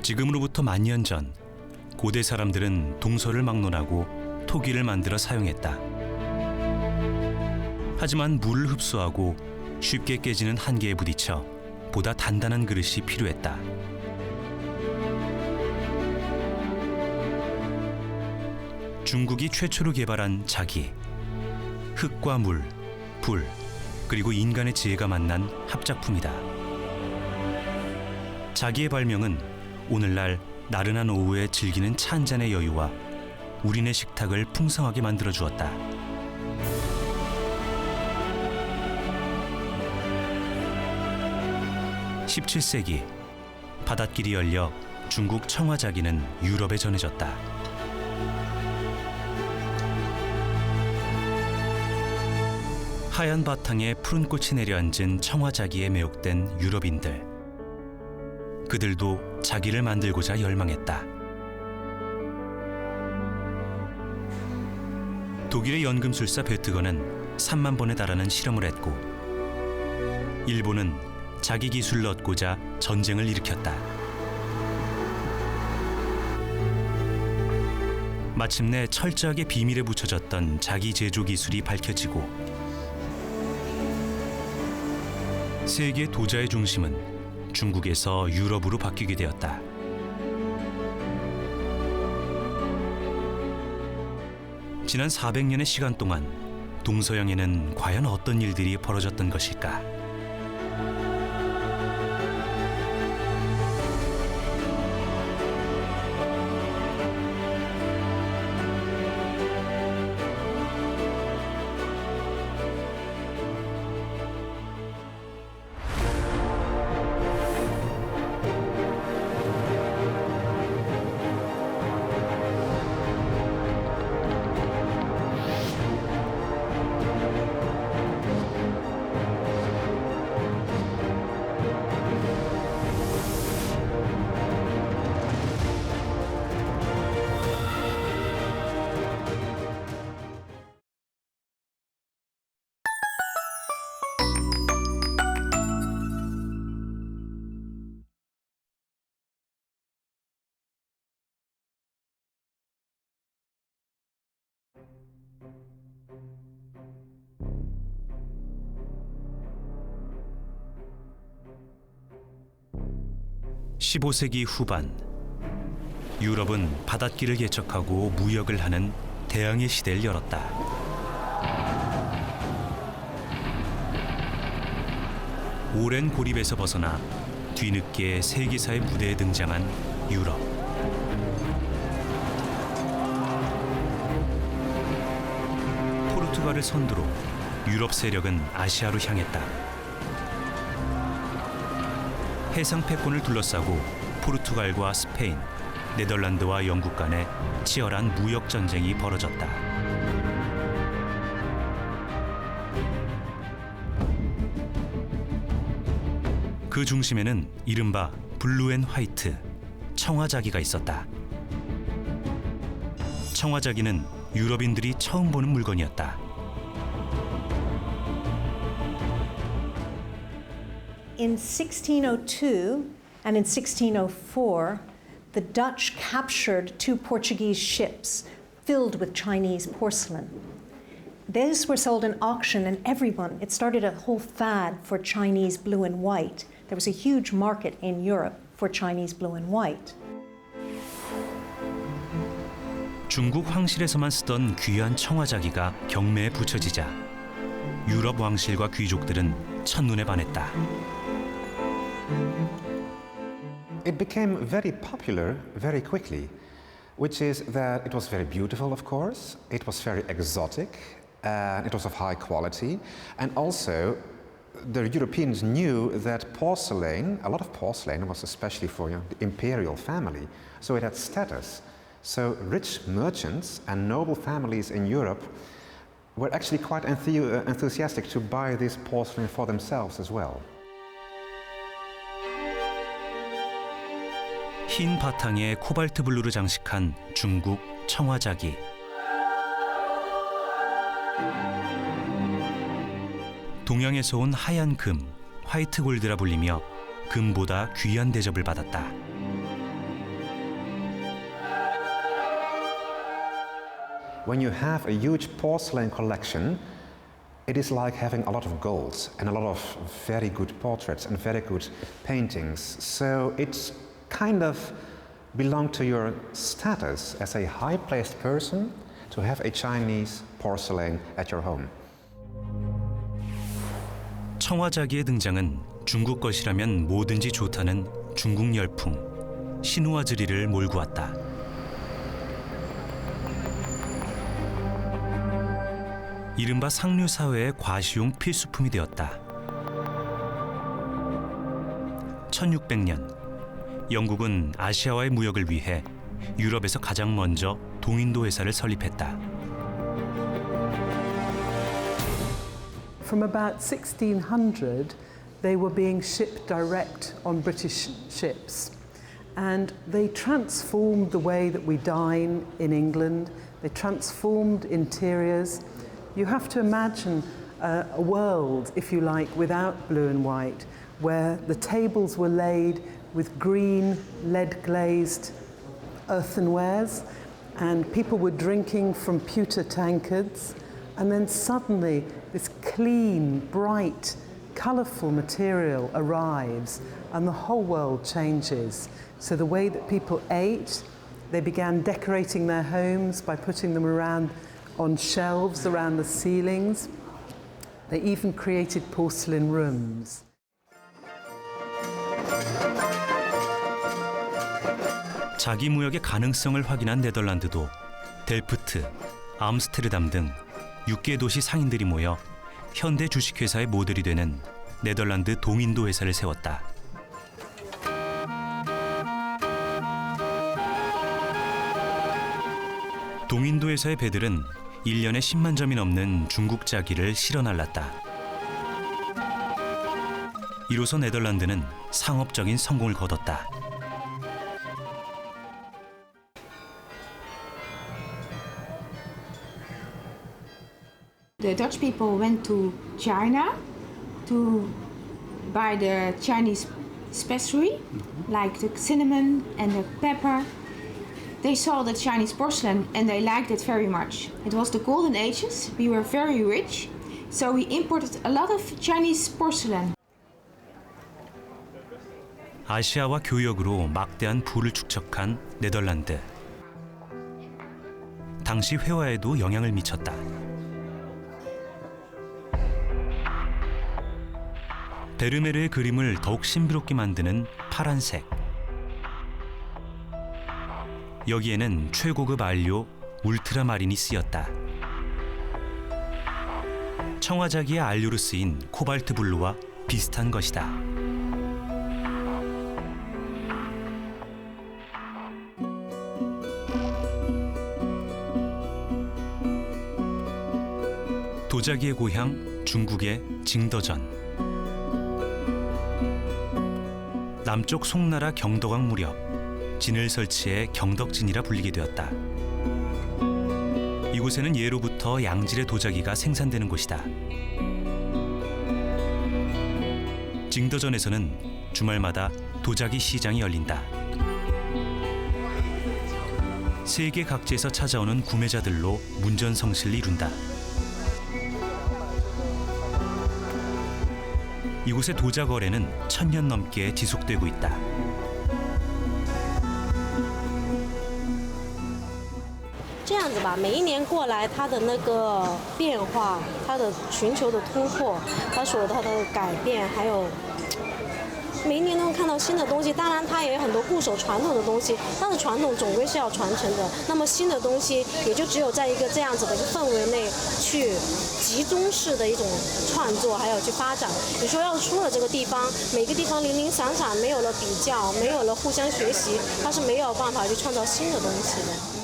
지금으로부터 만년 전 고대 사람들은 동서를 막론하고 토기를 만들어 사용했다. 하지만 물을 흡수하고 쉽게 깨지는 한계에 부딪혀 보다 단단한 그릇이 필요했다. 중국이 최초로 개발한 자기, 흙과 물, 불, 그리고 인간의 지혜가 만난 합작품이다. 자기의 발명은 오늘날 나른한 오후에 즐기는 차 한 잔의 여유와 우리네 식탁을 풍성하게 만들어 주었다. (17세기) 바닷길이 열려 중국 청화자기는 유럽에 전해졌다. 하얀 바탕에 푸른 꽃이 내려앉은 청화자기에 매혹된 유럽인들. 그들도 자기를 만들고자 열망했다. 독일의 연금술사 베트건은 3만 번에 달하는 실험을 했고, 일본은 자기 기술을 얻고자 전쟁을 일으켰다. 마침내 철저하게 비밀에 붙여졌던 자기 제조 기술이 밝혀지고, 세계 도자의 중심은 중국에서 유럽으로 바뀌게 되었다. 지난 400년의 시간 동안 동서양에는 과연 어떤 일들이 벌어졌던 것일까? (15세기) 후반, 유럽은 바닷길을 개척하고 무역을 하는 대항해 시대를 열었다. 오랜 고립에서 벗어나 뒤늦게 세계사의 무대에 등장한 유럽. 포르투갈을 선두로 유럽 세력은 아시아로 향했다. 해상 패권을 둘러싸고 포르투갈과 스페인, 네덜란드와 영국 간에 치열한 무역 전쟁이 벌어졌다. 그 중심에는 이른바 블루 앤 화이트, 청화자기가 있었다. 청화자기는 유럽인들이 처음 보는 물건이었다. In 1602 and in 1604, the Dutch captured 2 Portuguese ships filled with Chinese porcelain. These were sold in auction, and it started a whole fad for Chinese blue and white. There was a huge market in Europe for Chinese blue and white. 중국 황실에서만 쓰던 귀한 청화자기가 경매에 붙여지자 유럽 왕실과 귀족들은 첫눈에 반했다. It became very popular very quickly, which is that it was very beautiful, of course, it was very exotic, and it was of high quality, and also the Europeans knew that porcelain, a lot of porcelain was especially for the imperial family, so it had status. So rich merchants and noble families in Europe were actually quite enthusiastic to buy this porcelain for themselves as well. 흰 바탕에 코발트 블루를 장식한 중국 청화자기. 동양에서 온 하얀 금, 화이트 골드라 불리며 금보다 귀한 대접을 받았다. when you have a huge porcelain collection, it is like having a lot of gold and a lot of very good portraits and very good paintings. So it's kind of belonged to your status as a high-placed person to have a Chinese porcelain at your home. 청화자기의 등장은 중국 것이라면 뭐든지 좋다는 중국 열풍, 신우아즈리를 몰고 왔다. 이른바 상류 사회의 과시용 필수품이 되었다. 1600년 영국은 아시아와의 무역을 위해 유럽에서 가장 먼저 동인도 회사를 설립했다. From about 1600, they were being shipped direct on British ships. And they transformed the way that we dine in England. They transformed interiors. You have to imagine a world, if you like, without blue and white, where the tables were laid with green, lead-glazed earthenwares, and people were drinking from pewter tankards. And then suddenly, this clean, bright, colourful material arrives, and the whole world changes. So the way that people ate, they began decorating their homes by putting them around on shelves around the ceilings. They even created porcelain rooms. 자기 무역의 가능성을 확인한 네덜란드도 델프트, 암스테르담 등 6개 도시 상인들이 모여 현대 주식회사의 모델이 되는 네덜란드 동인도 회사를 세웠다. 동인도 회사의 배들은 1년에 10만 점이 넘는 중국 자기를 실어 날랐다. 이로써 네덜란드는 상업적인 성공을 거뒀다. The Dutch people went to China to buy the Chinese specialty, like the cinnamon and the pepper. They saw the Chinese porcelain and they liked it very much. It was the golden ages, we were very rich, so we imported a lot of Chinese porcelain. 아시아와 교역으로 막대한 부를 축적한 네덜란드. 당시 회화에도 영향을 미쳤다. 베르메르의 그림을 더욱 신비롭게 만드는 파란색. 여기에는 최고급 안료 울트라마린이 쓰였다. 청화자기의 안료로 쓰인 코발트 블루와 비슷한 것이다. 도자기의 고향 중국의 징더전. 남쪽 송나라 경덕왕 무렵 진을 설치해 경덕진이라 불리게 되었다. 이곳에는 예로부터 양질의 도자기가 생산되는 곳이다. 징더전에서는 주말마다 도자기 시장이 열린다. 세계 각지에서 찾아오는 구매자들로 문전성시를 이룬다. 이곳의 도자 거래는 1000년 넘게 지속되고 있다. 这样子吧，每一年过来，它的那个变化，它的寻求的突破，它的改变，还有每一年能够看到新的东西。当然，它也有很多固守传统的东西，但是传统总归是要传承的。那么新的东西，也就只有在一个这样子的一个氛围内去集中式的一种创作，还有去发展。你说要出了这个地方，每个地方零零散散，没有了比较，没有了互相学习，它是没有办法去创造新的东西的。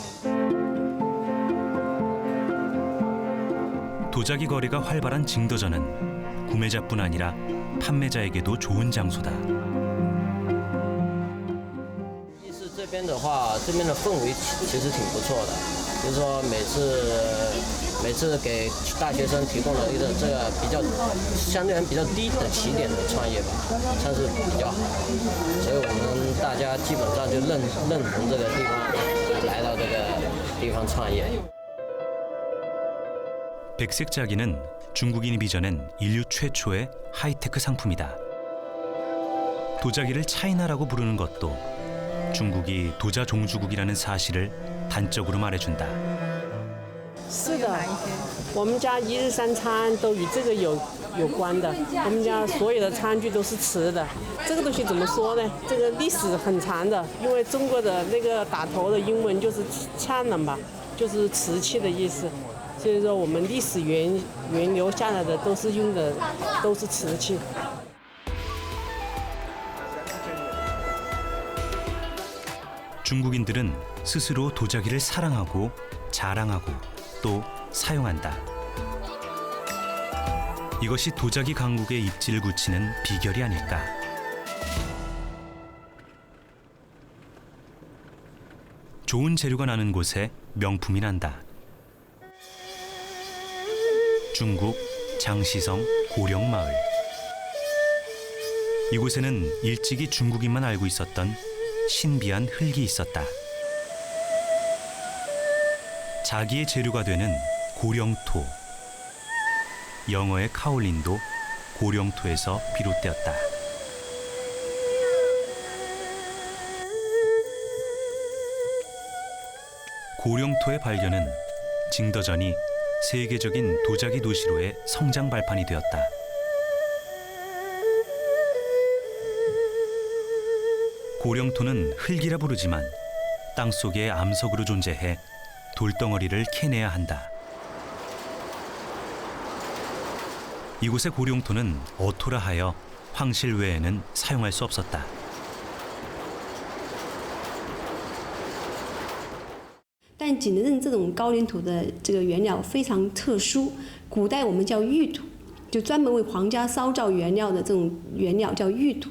도자기 거래가 활발한 징더전은 구매자뿐 아니라 판매자에게도 좋은 장소다. 这边的话，这边的氛围其实挺不错的，就是说每次给大学生提供了一个这个比较相对比较低的起点的创业吧，算是比较好，所以我们大家基本上就认同这个地方，来到这个地方创业。 백색 자기는 중국인이 빚어낸 인류 최초의 하이테크 상품이다. 도자기를 차이나라고 부르는 것도 중국이 도자 종주국이라는 사실을 단적으로 말해준다. 是的，我们家一日三餐都与这个有关的。我们家所有的餐具都是瓷的。这个东西怎么说呢？这个历史很长的，因为中国的那个打头的英文就是灿烂吧，就是瓷器的意思。所以说我们历史源流下来的都是用的都是瓷器。 중국인들은 스스로 도자기를 사랑하고 자랑하고 또 사용한다. 이것이 도자기 강국의 입지를 굳히는 비결이 아닐까. 좋은 재료가 나는 곳에 명품이 난다. 중국 장시성 고령마을. 이곳에는 일찍이 중국인만 알고 있었던 신비한 흙이 있었다. 자기의 재료가 되는 고령토. 영어의 카올린도 고령토에서 비롯되었다. 고령토의 발견은 징더전이 세계적인 도자기 도시로의 성장 발판이 되었다. 고령토는 흙이라 부르지만 땅속의 암석으로 존재해 돌덩어리를 캐내야 한다. 이곳의 고령토는 어토라 하여 황실 외에는 사용할 수 없었다. 但景德镇这种高岭土的这个原料非常特殊，古代我们叫玉土，就专门为皇家烧造原料的这种原料叫玉土。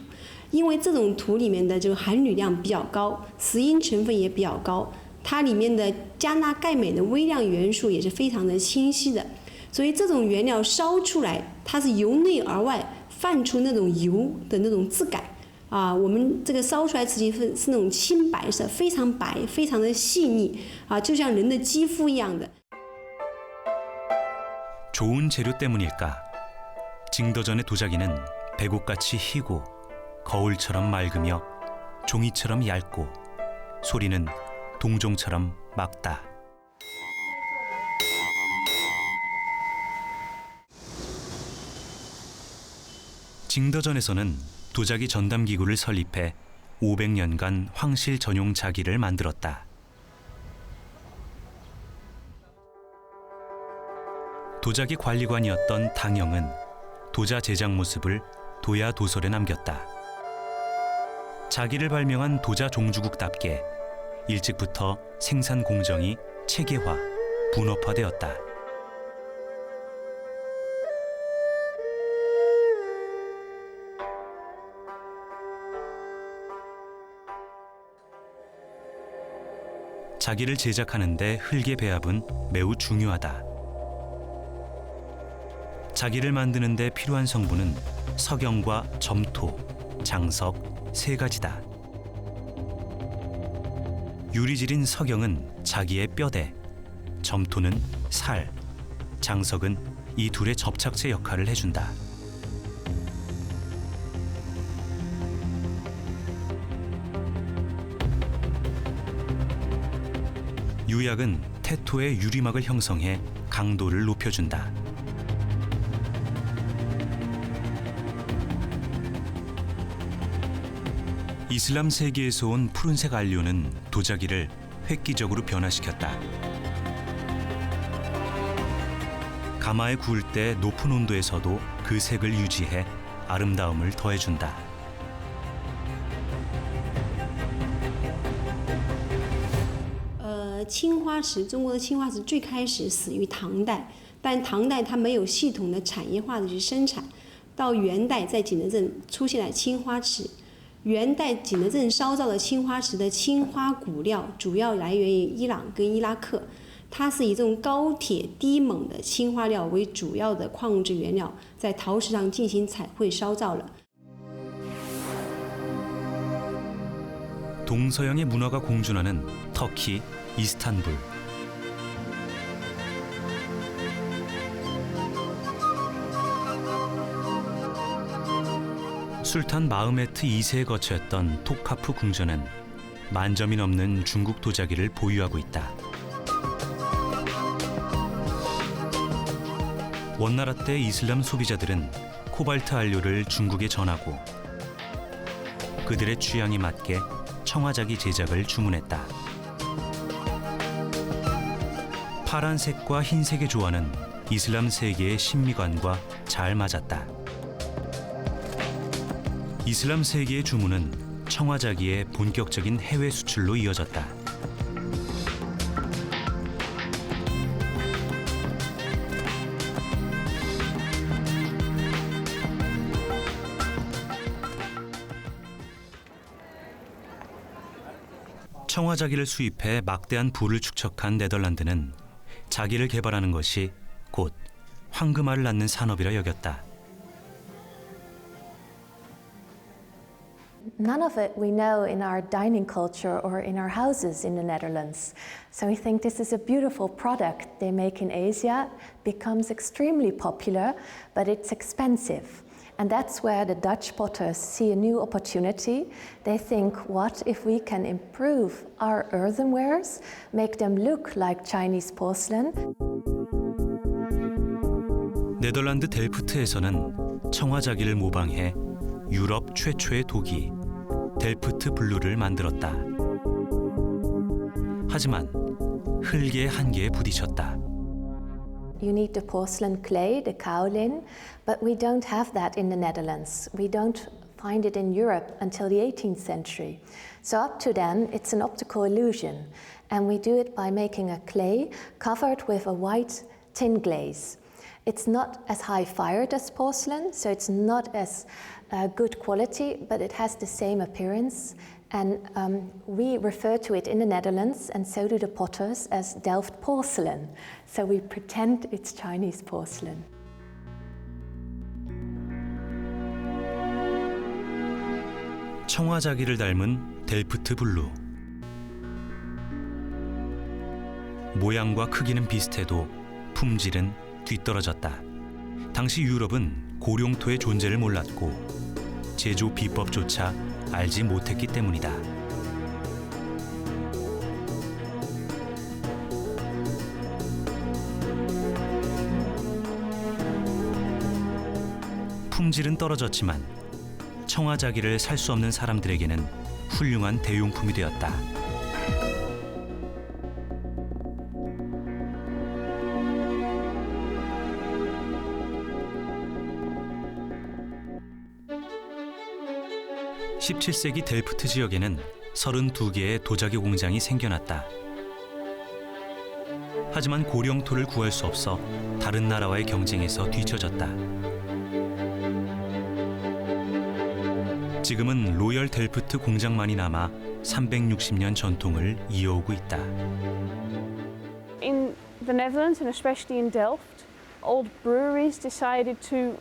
因为这种土里面的这个含铝量比较高，石英成分也比较高，它里面的加钠钙镁的微量元素也是非常的清晰的，所以这种原料烧出来，它是由内而外泛出那种油的那种质感。 啊，我们这个烧出来瓷器是那种青白色，非常白，非常的细腻啊，就像人的肌肤一样的。 좋은 재료 때문일까? 징더전의 도자기는 배곡같이 희고 거울처럼 맑으며 종이처럼 얇고 소리는 동종처럼 맑다. 징더전에서는 도자기 전담 기구를 설립해 500년간 황실 전용 자기를 만들었다. 도자기 관리관이었던 당영은 도자 제작 모습을 도야 도설에 남겼다. 자기를 발명한 도자 종주국답게 일찍부터 생산 공정이 체계화, 분업화되었다. 자기를 제작하는 데 흙의 배합은 매우 중요하다. 자기를 만드는 데 필요한 성분은 석영과 점토, 장석 세 가지다. 유리질인 석영은 자기의 뼈대, 점토는 살, 장석은 이 둘의 접착제 역할을 해준다. 유약은 태토의 유리막을 형성해 강도를 높여준다. 이슬람 세계에서 온 푸른색 안료는 도자기를 획기적으로 변화시켰다. 가마에 구울 때 높은 온도에서도 그 색을 유지해 아름다움을 더해준다. 青花瓷，中国的青花瓷最开始始于唐代，但唐代它没有系统的产业化的去生产，到元代在景德镇出现了青花瓷。元代景德镇烧造的青花瓷的青花骨料主要来源于伊朗跟伊拉克，它是以这种高铁低锰的青花料为主要的矿物质原料，在陶瓷上进行彩绘烧造了。 동서양의 문화가 공존하는 터키 이스탄불. 술탄 마흐메트 2세의 거처였던 톱카프 궁전은 만 점이 넘는 중국 도자기를 보유하고 있다. 원나라 때 이슬람 소비자들은 코발트 안료를 중국에 전하고 그들의 취향에 맞게 청화자기 제작을 주문했다. 파란색과 흰색의 조화는 이슬람 세계의 신미관과 잘 맞았다. 이슬람 세계의 주문은 청화자기의 본격적인 해외 수출로 이어졌다. 청화자기를 수입해 막대한 부를 축적한 네덜란드는 자기를 개발하는 것이 곧 황금알을 낳는 산업이라 여겼다. None of it we know in our dining culture or in our houses in the Netherlands. So we think this is a beautiful product they make in Asia, becomes extremely popular, but it's expensive. And that's where the Dutch potters see a new opportunity. They think, what if we can improve our earthenwares, make them look like Chinese porcelain? 네덜란드 델프트에서는 청화자기를 모방해 유럽 최초의 도기 델프트 블루를 만들었다. 하지만 흙의 한계에 부딪혔다. You need the porcelain clay, the kaolin, but we don't have that in the Netherlands. We don't find it in Europe until the 18th century. So up to then, it's an optical illusion, and we do it by making a clay covered with a white tin glaze. It's not as high-fired as porcelain, so it's not as good quality, but it has the same appearance. And we refer to it in the Netherlands, and so do the potters, as Delft porcelain. So we pretend it's Chinese porcelain. 청화자기를 닮은 델프트 블루. 모양과 크기는 비슷해도 품질은 뒤떨어졌다. 당시 유럽은 고룡토의 존재를 몰랐고 제조 비법조차 알지 못했기 때문이다. 품질은 떨어졌지만 청화자기를 살 수 없는 사람들에게는 훌륭한 대용품이 되었다. (17세기) 델프트 지역에는 32개의 도자기 공장이 생겨났다. 하지만 고령토를 구할 수 없어 다른 나라와의 경쟁에서 뒤처졌다. 지금은 로열 델프트 공장만이 남아 360년 전통을 이어오고 있다. In the Netherlands and especially in Delft, old breweries decided to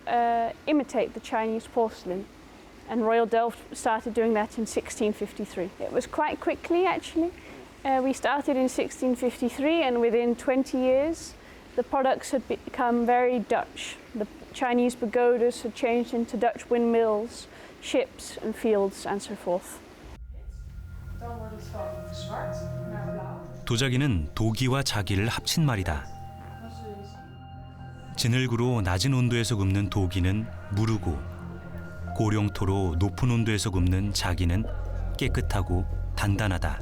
imitate the Chinese porcelain. And Royal Delft started doing that in 1653. It was quite quickly, actually. We started in 1653, and within 20 years, the products had become very Dutch. The Chinese pagodas had changed into Dutch windmills, ships and fields, and so forth. 도자기는 도기와 자기를 합친 말이다. 진흙으로 낮은 온도에서 굽는 도기는 무르고 고령토로 높은 온도에서 굽는 자기는 깨끗하고 단단하다.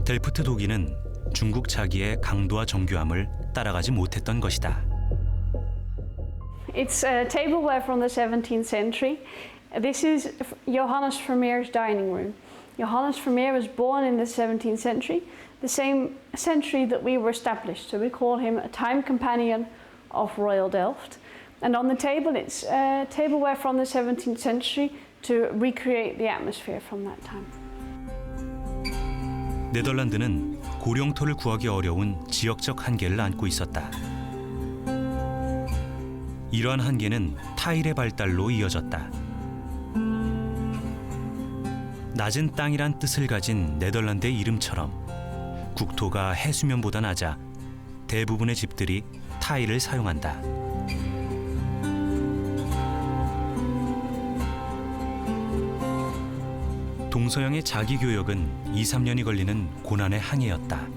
델프트 도기는 중국 자기의 강도와 정교함을 따라가지 못했던 것이다. It's tableware from the 17th century. This is Johannes Vermeer's dining room. Johannes Vermeer was born in the 17th century, the same century that we were established. So we call him a time companion of Royal Delft. And on the table, it's tableware from the 17th century to recreate the atmosphere from that time. 네덜란드는 고령토를 구하기 어려운 지역적 한계를 안고 있었다. 이러한 한계는 타일의 발달로 이어졌다. 낮은 땅이란 뜻을 가진 네덜란드의 이름처럼 국토가 해수면보다 낮아 대부분의 집들이 타일을 사용한다. 동서양의 자기 교역은 2, 3년이 걸리는 고난의 항해였다.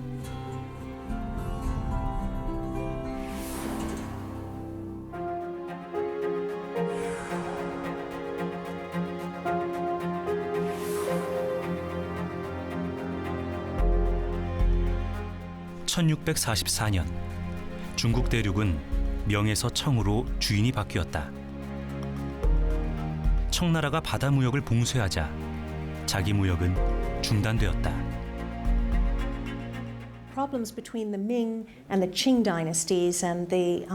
(1644년) 중국 대륙은 명에서 청으로 주인이 바뀌었다. 청나라가 바다 무역을 봉쇄하자 자기 무역은 중단되었다. Problems between the Ming and the Qing dynasties and the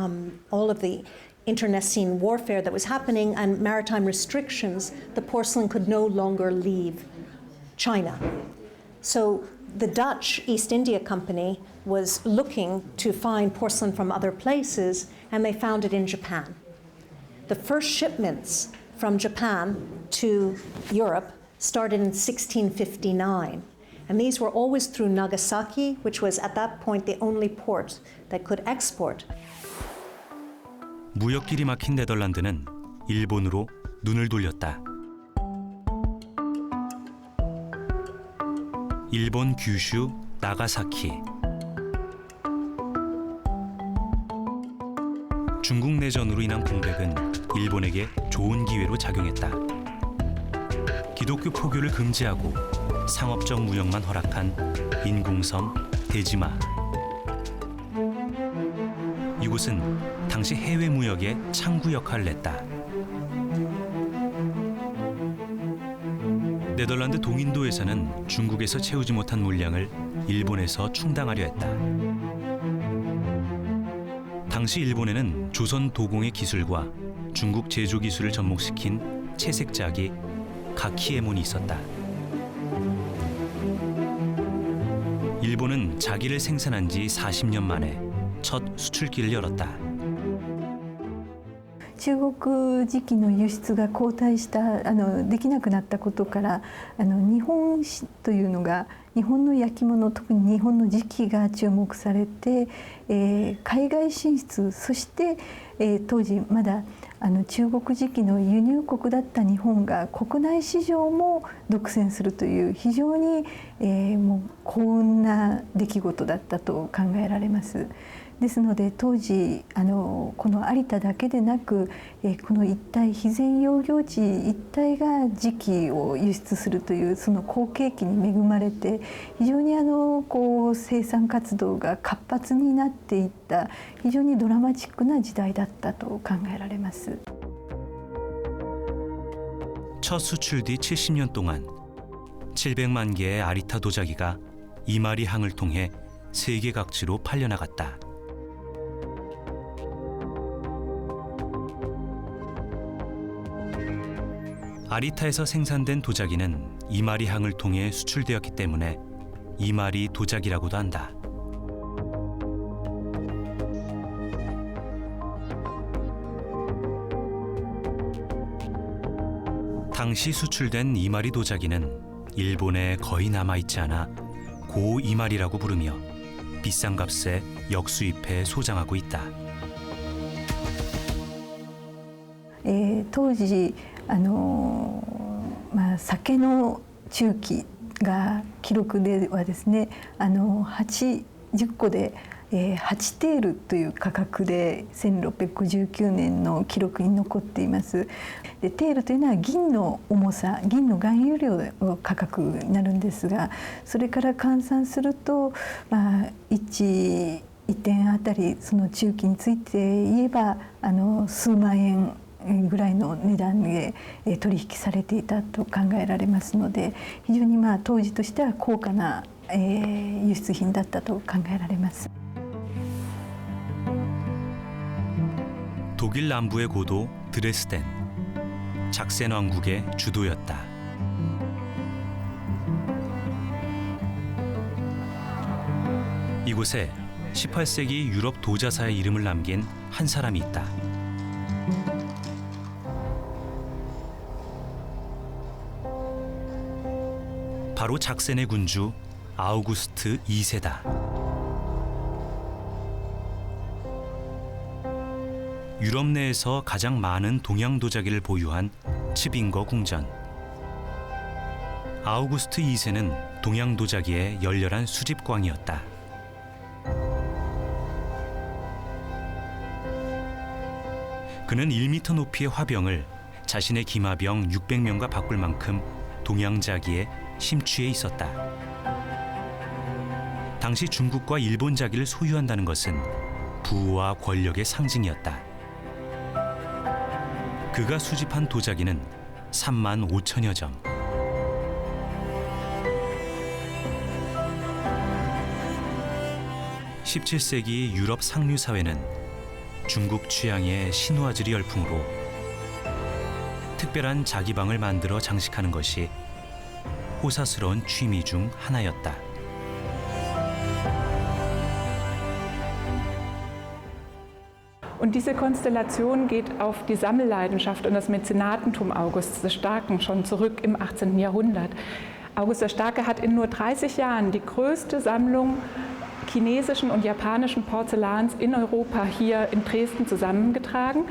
all of the internecine warfare that was happening and maritime restrictions, the porcelain could no longer leave China. So the Dutch East India Company was looking to find porcelain from other places, and they found it in Japan. The first shipments from Japan to Europe started in 1659, and these were always through Nagasaki, which was at that point the only port that could export. 무역길이 막힌 네덜란드는 일본으로 눈을 돌렸다. 일본 규슈 나가사키. 중국 내전으로 인한 공백은 일본에게 좋은 기회로 작용했다. 기독교 포교를 금지하고 상업적 무역만 허락한 인공섬 대지마. 이곳은 당시 해외 무역의 창구 역할을 했다. 네덜란드 동인도에서는 중국에서 채우지 못한 물량을 일본에서 충당하려 했다. 당시 일본에는 조선 도공의 기술과 중국 제조 기술을 접목시킨 채색자기 가키에몬이 있었다. 일본은 자기를 생산한 지 40년 만에 첫 수출길을 열었다. 中国磁器の輸出が後退したできなくなったことから日本というのが日本の焼き物特に日本の磁器が注目されて、海外進出そして、当時まだ中国磁器の輸入国だった日本が国内市場も独占するという非常に、もう幸運な出来事だったと考えられます。ですので当時この有田だけでなく、この一帯肥前養業地一帯が磁器を輸出するというその好景気に恵まれて非常にこう生産活動が活発になっていった非常にドラマチックな時代だったと考えられます。 첫 수출 뒤 70년 동안 700만 개의 아리타 도자기가 이마리 항을 통해 세계 각지로 팔려나갔다. 아리타에서 생산된 도자기는 이마리 항을 통해 수출되었기 때문에 이마리 도자기라고도 한다. 당시 수출된 이마리 도자기는 일본에 거의 남아있지 않아 고 이마리라고 부르며 비싼 값에 역수입해 소장하고 있다. 当時酒の中期が記録ではですね10個で8テールという価格で1659年の記録に残っています。でテールというのは銀の重さ銀の含有量の価格になるんですがそれから換算すると、1点あたりその中期について言えば数万円ぐらいの値段で取引されていたと考えられますので非常に当時としては高価な輸出品だったと考えられます。 독일 남부의 고도 드레스덴, 작센 왕국의 주도였다. 이곳에 18세기 유럽 도자사의 이름을 남긴 한 사람이 있다. 바로 작센의 군주 아우구스트 2세다. 유럽 내에서 가장 많은 동양 도자기를 보유한 츠빙거 궁전. 아우구스트 2세는 동양 도자기의 열렬한 수집광이었다. 그는 1m 높이의 화병을 자신의 기마병 600명과 바꿀 만큼 동양자기에 심취해 있었다. 당시 중국과 일본 자기를 소유한다는 것은 부와 권력의 상징이었다. 그가 수집한 도자기는 3만 5천여 점. 17세기 유럽 상류 사회는 중국 취향의 신화주의 열풍으로 특별한 자기방을 만들어 장식하는 것이 호사스러운 취미 중 하나였다. Und diese Konstellation geht auf die Sammelleidenschaft und das Mäzenatentum Augusts des Starken schon zurück im 18. Jahrhundert. August der Starke hat in nur 30 Jahren die größte Sammlung chinesischen und japanischen Porzellans in Europa hier in Dresden zusammengetragen.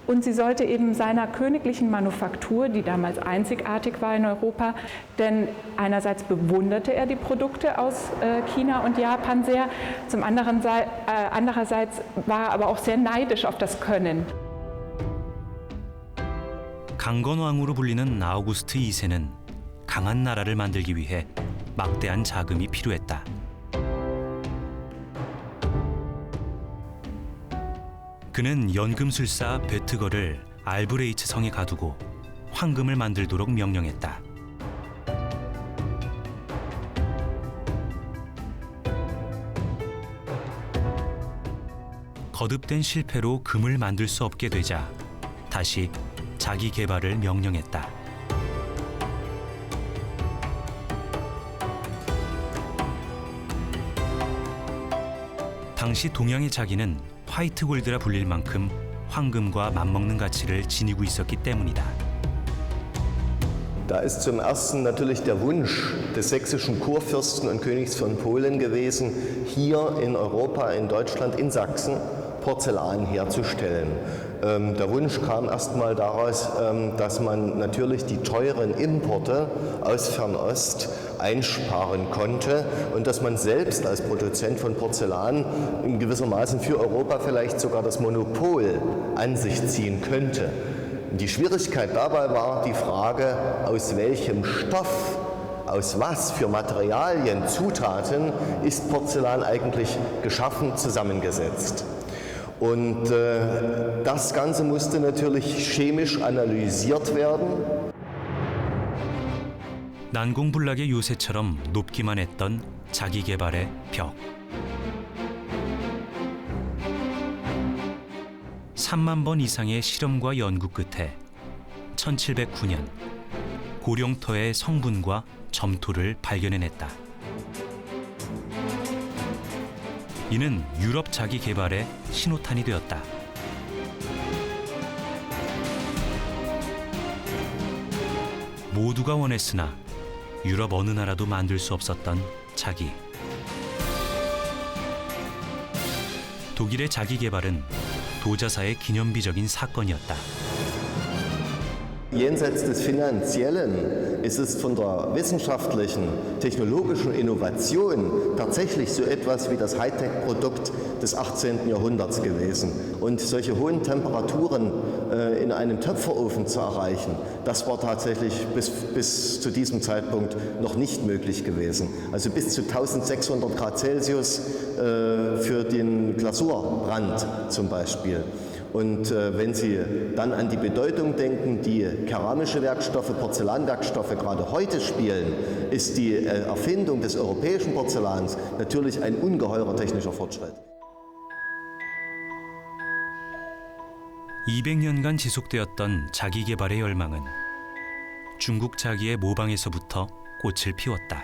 Und sie sollte eben seiner königlichen Manufaktur, die damals einzigartig war in Europa, denn einerseits bewunderte er die Produkte aus China und Japan sehr, andererseits war er aber auch sehr neidisch auf das Können. 강건왕으로 불리는 아우구스트 2세는 강한 나라를 만들기 위해 막대한 자금이 필요했다. 그는 연금술사 베트거를 알브레이츠 성에 가두고 황금을 만들도록 명령했다. 거듭된 실패로 금을 만들 수 없게 되자 다시 자기 개발을 명령했다. 당시 동양의 자기는 화이트 골드라 불릴 만큼 황금과 맞먹는 가치를 지니고 있었기 때문이다. Da ist zum ersten natürlich der Wunsch des sächsischen Kurfürsten und Königs von Polen gewesen, hier in Europa, in Deutschland, in Sachsen Porzellan herzustellen. Der Wunsch kam erstmal daraus, dass man natürlich die teuren Importe aus Fernost einsparen konnte und dass man selbst als Produzent von Porzellan in gewissermaßen für Europa vielleicht sogar das Monopol an sich ziehen könnte. Die Schwierigkeit dabei war die Frage, aus welchem Stoff, aus was für Materialien, Zutaten ist Porzellan eigentlich geschaffen, zusammengesetzt. Und das Ganze musste natürlich chemisch analysiert werden. 난공불락의 요새처럼 높기만 했던 자기 개발의 벽. 3만 번 이상의 실험과 연구 끝에 1709년 고령터의 성분과 점토를 발견해냈다. 이는 유럽 자기 개발의 신호탄이 되었다. 모두가 원했으나 유럽 어느 나라도 만들 수 없었던 자기. 독일의 자기 개발은 도자사의 기념비적인 사건이었다. Jenseits des Finanziellen ist es von der wissenschaftlichen, technologischen Innovation tatsächlich so etwas wie das Hightech-Produkt des 18. Jahrhunderts gewesen. Und solche hohen Temperaturen in einem Töpferofen zu erreichen, das war tatsächlich bis zu diesem Zeitpunkt noch nicht möglich gewesen. Also bis zu 1600 Grad Celsius für den Glasurbrand zum Beispiel. Und wenn Sie dann an die Bedeutung denken, die keramische Werkstoffe, Porzellanwerkstoffe gerade heute spielen, ist die Erfindung des europäischen Porzellans natürlich ein ungeheurer technischer Fortschritt. 200년간 지속되었던 자기 개발의 열망은 중국 자기의 모방에서부터 꽃을 피웠다.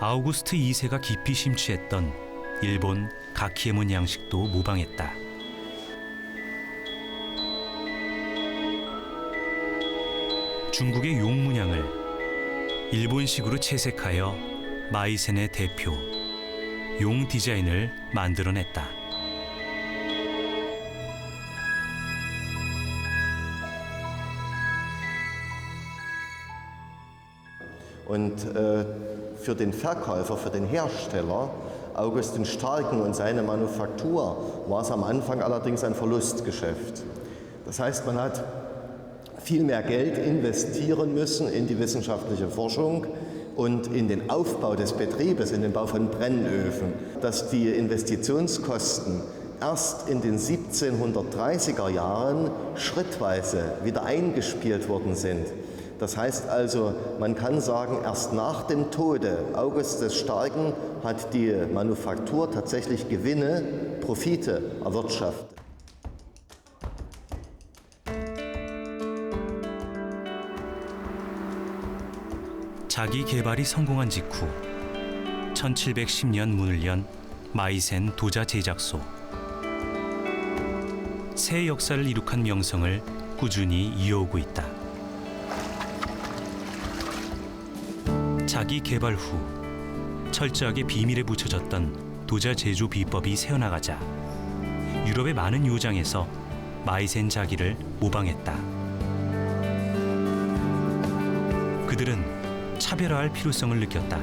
아우구스트 2세가 깊이 심취했던 일본 가키에몬 양식도 모방했다. 중국의 용 문양을 일본식으로 채색하여 마이센의 대표 용 디자인을 만들어냈다. Und für den Verkäufer, für den Hersteller, August den Starken und seine Manufaktur, war es am Anfang allerdings ein Verlustgeschäft. Das heißt, man hat viel mehr Geld investieren müssen in die wissenschaftliche Forschung und in den Aufbau des Betriebes, in den Bau von Brennöfen, dass die Investitionskosten erst in den 1730er Jahren schrittweise wieder eingespielt worden sind. Das heißt also, man kann sagen, erst nach dem Tode August des Starken hat die Manufaktur tatsächlich Gewinne, Profite erwirtschaftet. 자기 개발이 성공한 직후 1710년 문을 연 마이센 도자 제작소. 새 역사를 이룩한 명성을 꾸준히 이어오고 있다. 자기 개발 후 철저하게 비밀에 붙여졌던 도자 제조 비법이 새어나가자 유럽의 많은 요장에서 마이센 자기를 모방했다. 그들은 차별화할 필요성을 느꼈다.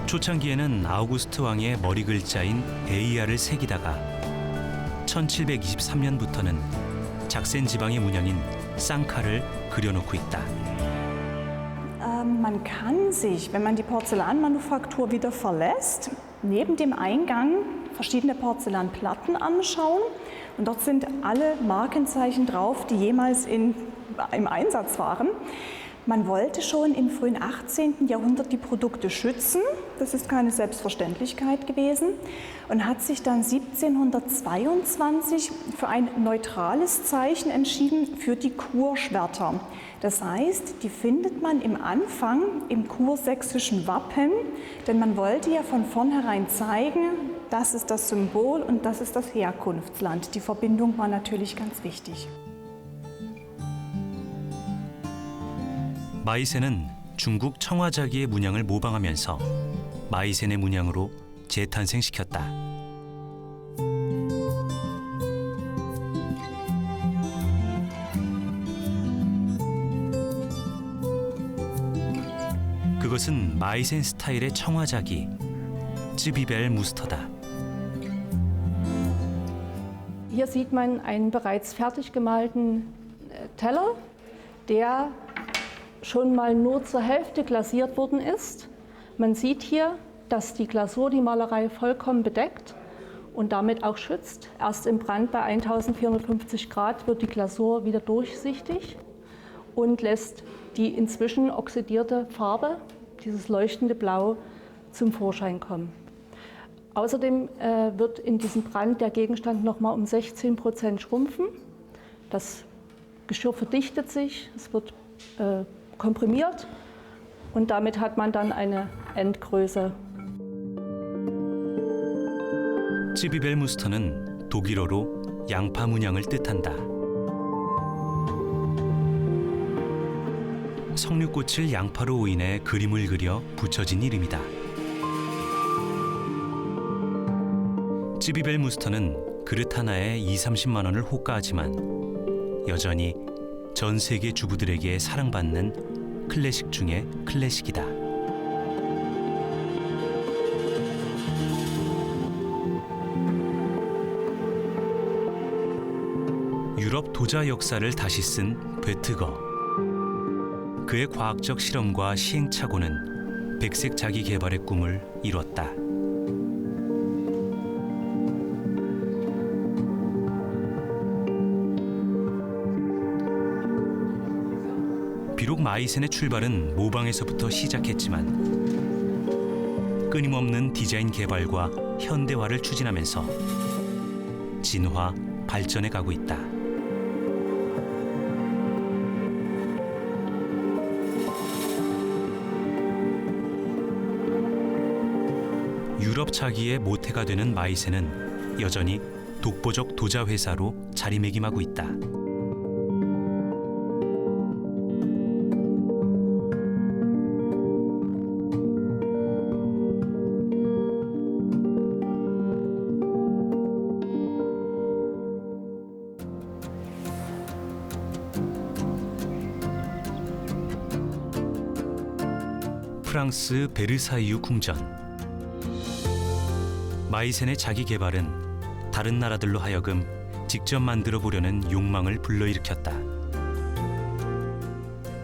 초창기에는 아우구스트 왕의 머리 글자인 AR을 새기다가 1723년부터는 작센 지방의 문양인 쌍카를 그려놓고 있다. Man kann sich, wenn man die Porzellanmanufaktur wieder verlässt, neben dem Eingang verschiedene Porzellanplatten anschauen. Und dort sind alle Markenzeichen drauf, die jemals im Einsatz waren. Man wollte schon im frühen 18. Jahrhundert die Produkte schützen, das ist keine Selbstverständlichkeit gewesen, und hat sich dann 1722 für ein neutrales Zeichen entschieden, für die Kurschwerter. Das heißt, die findet man im Anfang im kursächsischen Wappen, denn man wollte ja von vornherein zeigen, das ist das Symbol und das ist das Herkunftsland. Die Verbindung war natürlich ganz wichtig. 마이센은 중국 청화자기의 문양을 모방하면서 마이센의 문양으로 재탄생시켰다. 그것은 마이센 스타일의 청화자기, 쯔비벨 무스터다. Hier sieht man einen bereits fertig gemalten Teller, der schon mal nur zur Hälfte glasiert worden ist. Man sieht hier, dass die Glasur die Malerei vollkommen bedeckt und damit auch schützt. Erst im Brand bei 1450 Grad wird die Glasur wieder durchsichtig und lässt die inzwischen oxidierte Farbe, dieses leuchtende Blau, zum Vorschein kommen. Außerdem wird in diesem Brand der Gegenstand noch mal um 16% schrumpfen. Das Geschirr verdichtet sich, es wird komprimiert und damit hat man dann eine Endgröße. 쯔비벨 무스터는 독일어로 양파 문양을 뜻한다. 석류꽃을 양파로 오인해 그림을 그려 붙여진 이름이다. 쯔비벨 무스터는 그릇 하나에 20-30만 원을 호가하지만 여전히 전 세계 주부들에게 사랑받는 클래식 중의 클래식이다. 유럽 도자 역사를 다시 쓴 베트거. 그의 과학적 실험과 시행착오는 백색 자기 개발의 꿈을 이뤘다. 비록 마이센의 출발은 모방에서부터 시작했지만 끊임없는 디자인 개발과 현대화를 추진하면서 진화, 발전해 가고 있다. 유럽 차기의 모태가 되는 마이센은 여전히 독보적 도자 회사로 자리매김하고 있다. 프랑스 베르사유 궁전. 마이센의 자기 개발은 다른 나라들로 하여금 직접 만들어 보려는 욕망을 불러일으켰다.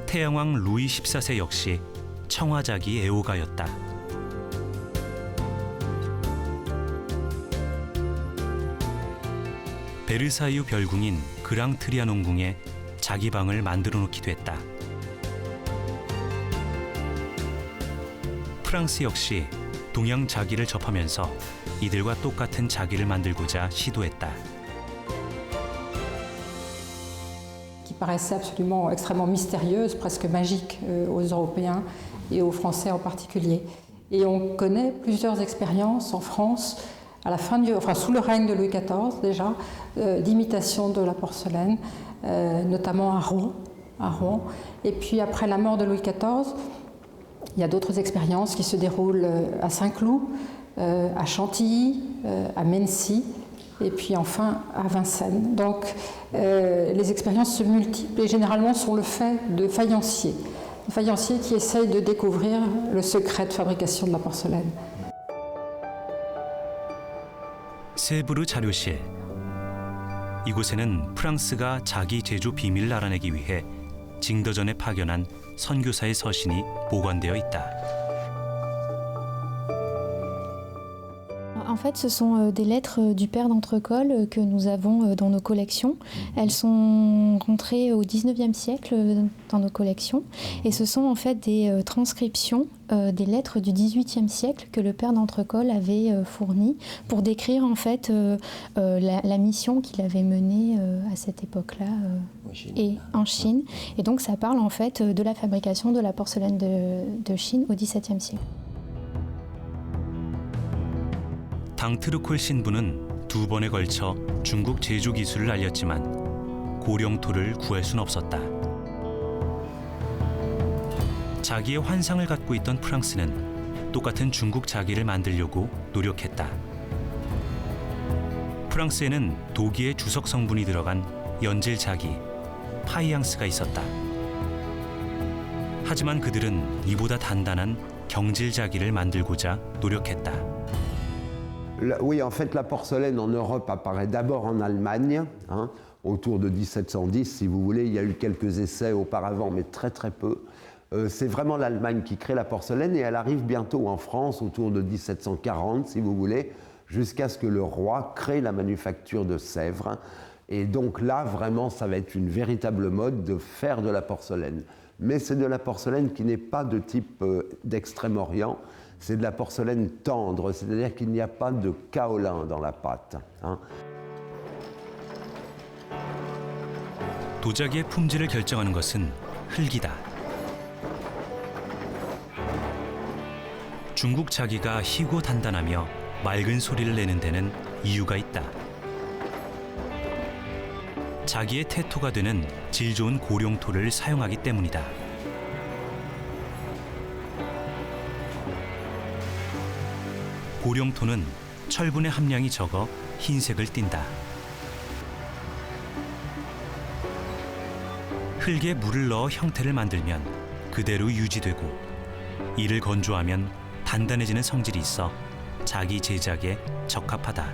태양왕 루이 14세 역시 청화자기 애호가였다. 베르사유 별궁인 그랑트리아논궁에 자기 방을 만들어 놓기도 했다. 프랑스 역시 동양 자기를 접하면서 이들과 똑같은 자기를 만들고자 시도했다. Qui paraissait absolument extrêmement mystérieuse, presque magique aux Européens et aux Français en particulier. Et on connaît plusieurs expériences en France, à la fin sous le règne de Louis XIV déjà, d'imitation de la porcelaine, notamment à Rouen. Et puis après la mort de Louis XIV, il y a d'autres expériences qui se déroulent à Saint-Cloud, à Chantilly, à Mency, et puis enfin à Vincennes. Donc les expériences se multiplient et généralement sont le fait de faïenciers. Des faïenciers qui essayent de découvrir le secret de fabrication de la porcelaine. 세브르 자료실. 이곳에는 프랑스가 자기 제조 비밀을 알아내기 위해 징더전에 파견한 선교사의 서신이 보관되어 있다. En fait, ce sont des lettres du père d'Entrecolle que nous avons dans nos collections. Elles sont rentrées au XIXe siècle dans nos collections et ce sont en fait des transcriptions des lettres du XVIIIe siècle que le père d'Entrecolle avait fournies pour décrire en fait la mission qu'il avait menée à cette époque-là et en Chine. Et donc ça parle en fait de la fabrication de la porcelaine de Chine au XVIIe siècle. 당트르콜 신부는 두 번에 걸쳐 중국 제조 기술을 알렸지만 고령토를 구할 순 없었다. 자기의 환상을 갖고 있던 프랑스는 똑같은 중국 자기를 만들려고 노력했다. 프랑스에는 도기의 주석 성분이 들어간 연질 자기, 파이앙스가 있었다. 하지만 그들은 이보다 단단한 경질 자기를 만들고자 노력했다. Oui, en fait, la porcelaine en Europe apparaît d'abord en Allemagne, autour de 1710, si vous voulez. Il y a eu quelques essais auparavant, mais très très peu. C'est vraiment l'Allemagne qui crée la porcelaine et elle arrive bientôt en France, autour de 1740, si vous voulez, jusqu'à ce que le roi crée la manufacture de Sèvres. Et donc là, vraiment, ça va être une véritable mode de faire de la porcelaine. Mais c'est de la porcelaine qui n'est pas de type d'Extrême-Orient. C'est de la porcelaine tendre, c'est-à-dire qu'il n'y a pas de kaolin dans la pâte. 도자기의 품질을 결정하는 것은 흙이다. 중국 자기가 희고 단단하며 맑은 소리를 내는 데는 이유가 있다. 자기의 태토가 되는 질 좋은 고령토를 사용하기 때문이다. 고령토는 철분의 함량이 적어 흰색을 띈다. 흙에 물을 넣어 형태를 만들면 그대로 유지되고 이를 건조하면 단단해지는 성질이 있어 자기 제작에 적합하다.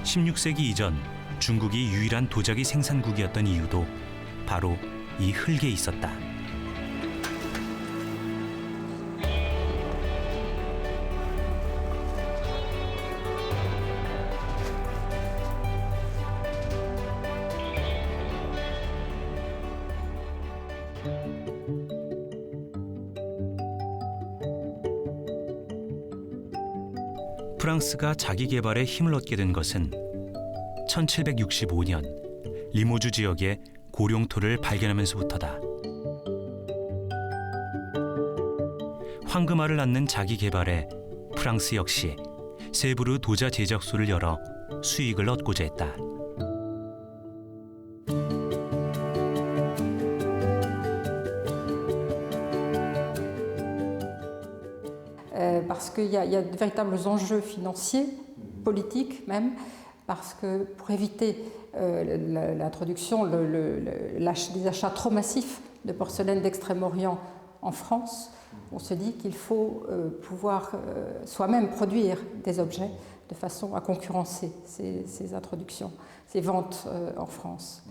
(16세기) 이전 중국이 유일한 도자기 생산국이었던 이유도 바로 이 흙에 있었다. 프랑스가 자기 개발에 힘을 얻게 된 것은 1765년 리모주 지역의 고령토를 발견하면서부터다. 황금알을 낳는 자기 개발에 프랑스 역시 세브르 도자 제작소를 열어 수익을 얻고자 했다. Parce qu'il y a de véritables enjeux financiers, politiques même, parce que pour éviter l'introduction, les achats trop massifs de porcelaine d'Extrême-Orient en France, on se dit qu'il faut pouvoir soi-même produire des objets de façon à concurrencer ces introductions, ces ventes en France.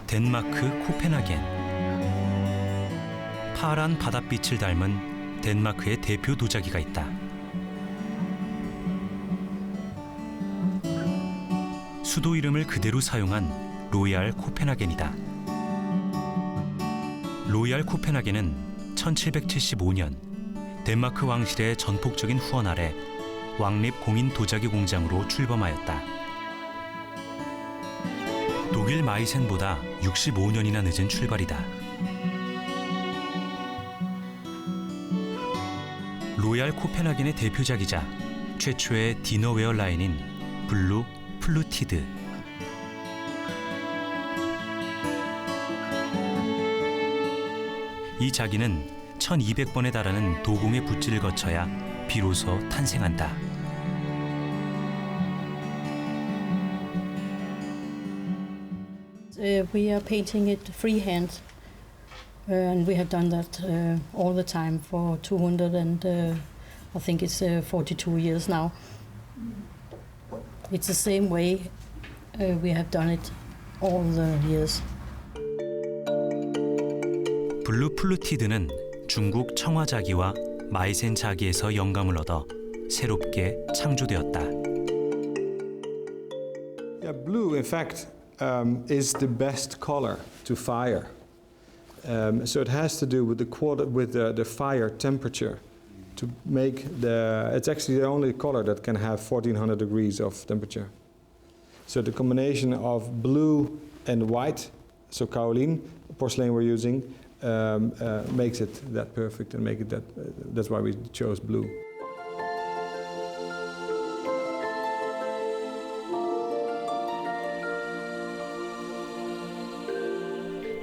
덴마크 코펜하겐. 파란 바닷빛을 닮은 덴마크의 대표 도자기가 있다. 수도 이름을 그대로 사용한 로얄 코펜하겐이다. 로얄 코펜하겐은 1775년 덴마크 왕실의 전폭적인 후원 아래 왕립 공인 도자기 공장으로 출범하였다. 독일 마이센보다 65년이나 늦은 출발이다. 로얄 코펜하겐의 대표작이자 최초의 디너웨어 라인인 블루 플루티드. 이 자기는 1200번에 달하는 도공의 붓질을 거쳐야 비로소 탄생한다. We are painting it freehand, and we have done that all the time for 200 and I think it's 42 years now. It's the same way we have done it all the years. 블루 플루티드는 중국 청화자기와 마이센 자기에서 영감을 얻어 새롭게 창조되었다. Yeah, blue, in fact, is the best color to fire. So it has to do with the fire temperature. To make it's actually the only color that can have 1400 degrees of temperature. So the combination of blue and white, so kaolin porcelain we're using, makes it that perfect and make it that's why we chose blue.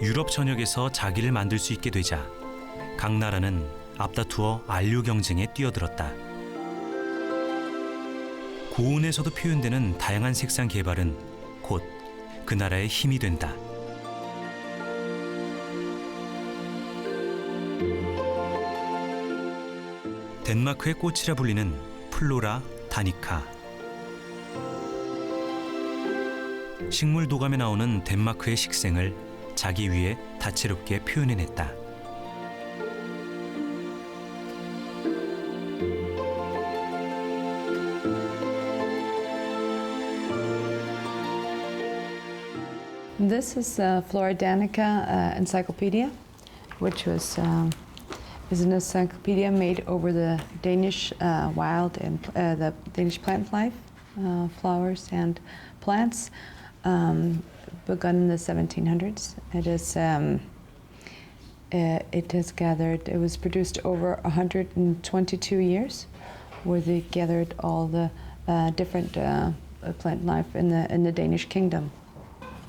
유럽 전역에서 자기를 만들 수 있게 되자 각 나라는 앞다투어 안료 경쟁에 뛰어들었다. 고온에서도 표현되는 다양한 색상 개발은 곧 그 나라의 힘이 된다. 덴마크의 꽃이라 불리는 플로라 다니카. 식물 도감에 나오는 덴마크의 식생을 자기 위에 다채롭게 표현해냈다. This is Flora Danica Encyclopedia, which is an encyclopedia made over the Danish wild and the Danish plant life, flowers and plants. Begun in the 1700s. It was produced over 122 years, where they gathered all the different plant life in the Danish kingdom.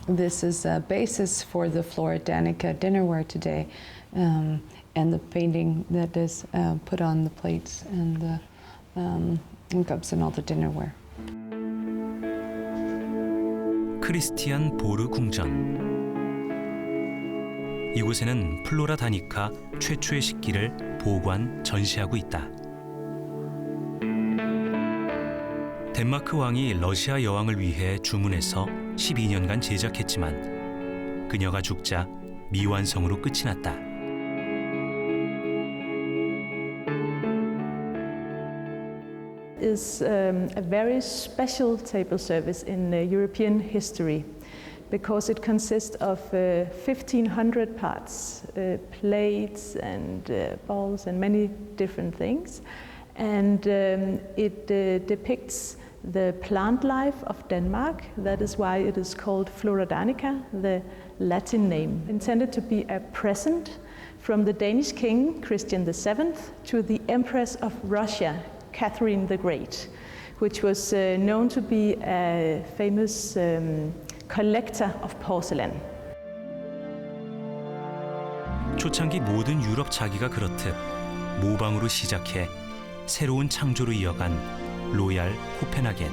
This is a basis for the Flora Danica dinnerware today, and the painting that is put on the plates and the cups and all the dinnerware. 크리스티안 보르 궁전. 이곳에는 플로라 다니카 최초의 식기를 보관, 전시하고 있다. 덴마크 왕이 러시아 여왕을 위해 주문해서 12년간 제작했지만 그녀가 죽자 미완성으로 끝이 났다. Is a very special table service in European history because it consists of 1,500 parts, plates and bowls and many different things, and it depicts the plant life of Denmark. That is why it is called Flora Danica, the Latin name, intended to be a present from the Danish king Christian VII to the Empress of Russia, Catherine the Great, which was known to be a famous collector of porcelain. 초창기 모든 유럽 자기가 그렇듯 모방으로 시작해 새로운 창조로 이어간 로얄 코펜하겐.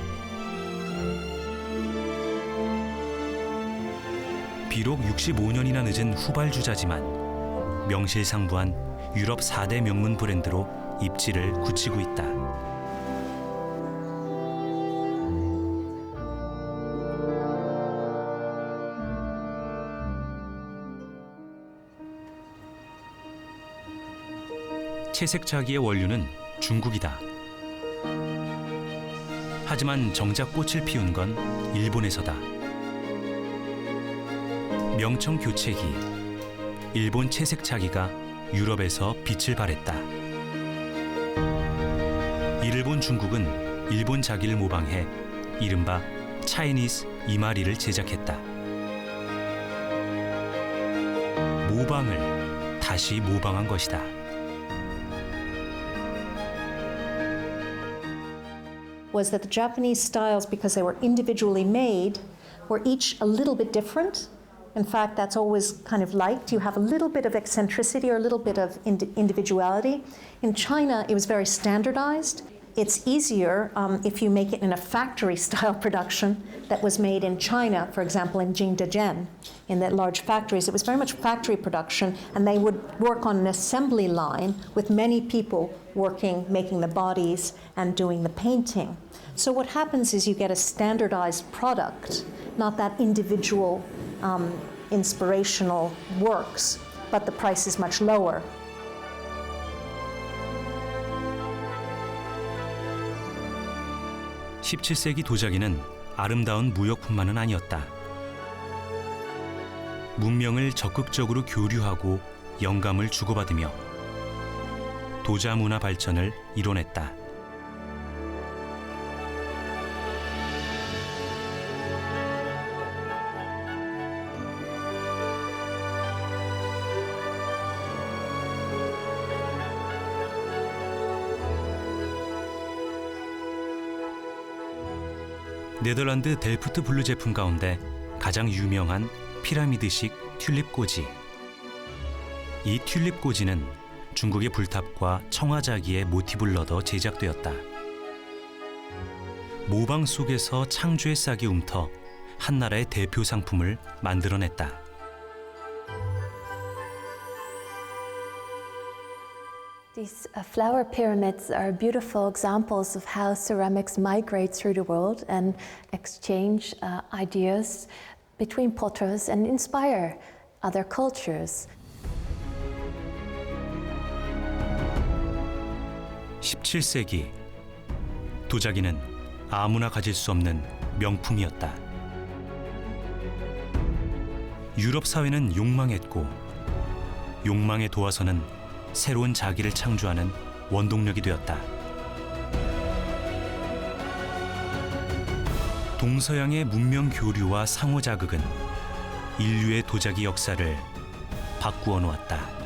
비록 65년이나 늦은 후발주자지만 명실상부한 유럽 4대 명문 브랜드로 입지를 굳히고 있다. 채색차기의 원료는 중국이다. 하지만 정작 꽃을 피운 건 일본에서다. 명청교체기, 일본 채색차기가 유럽에서 빛을 발했다. 이를 본 중국은 일본 자기를 모방해 이른바 차이니스 이마리를 제작했다. 모방을 다시 모방한 것이다. Was that the Japanese styles, because they were individually made, were each a little bit different. In fact, that's always kind of liked. You have a little bit of eccentricity or a little bit of individuality. In China, it was very standardized. It's easier if you make it in a factory-style production that was made in China, for example, in Jingdezhen, in the large factories. It was very much factory production, and they would work on an assembly line with many people working, making the bodies and doing the painting. So what happens is you get a standardized product, not that individual inspirational works, but the price is much lower. (17세기) 도자기는 아름다운 무역품만은 아니었다. 문명을 적극적으로 교류하고 영감을 주고받으며 도자 문화 발전을 이뤄냈다. 네덜란드 델프트 블루 제품 가운데 가장 유명한 피라미드식 튤립 꼬지. 이 튤립 꼬지는 중국의 불탑과 청화자기의 모티브를 얻어 제작되었다. 모방 속에서 창조의 싹이 움터 한 나라의 대표 상품을 만들어냈다. These flower pyramids are beautiful examples of how ceramics migrate through the world and exchange ideas between potters and inspire other cultures. 17세기 도자기는 아무나 가질 수 없는 명품이었다. 유럽 사회는 욕망했고 욕망에 도와서는 새로운 자기를 창조하는 원동력이 되었다. 동서양의 문명 교류와 상호 자극은 인류의 도자기 역사를 바꾸어 놓았다.